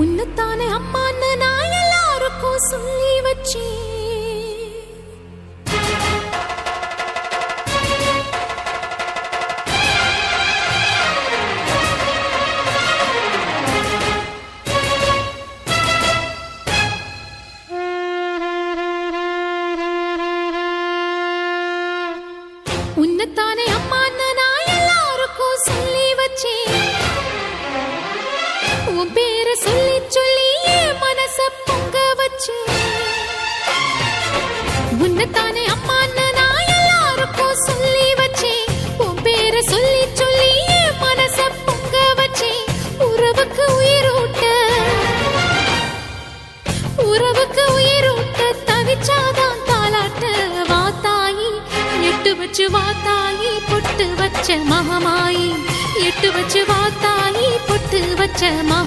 உன்னத்தானே அம்மான்னு நான் எல்லாருக்கும் சொல்லி வச்சேன். உன்னத்தானே அம்மான்னு நான் எல்லாருக்கும் சொல்லி வச்சேன். உன் பேரை சொல்லி சொல்லி என் மனச பொங்க வச்சேன். உன்னத்தானே அம்மான்னு நான் எல்லாருக்கும் சொல்லி வச்சேன். உன் பேரை சொல்லி சொல்லி என் மனச பொங்க வச்சேன். உறவுக்கு உயிரூட்ட தவிச்சாதான் தாலாட்ட. வாத்தாயி எட்டு வச்சு வாத்தாயி பொட்டு வச்ச மகமாயி. எட்டு வச்சு வாத்தாயி பொட்டு வச்ச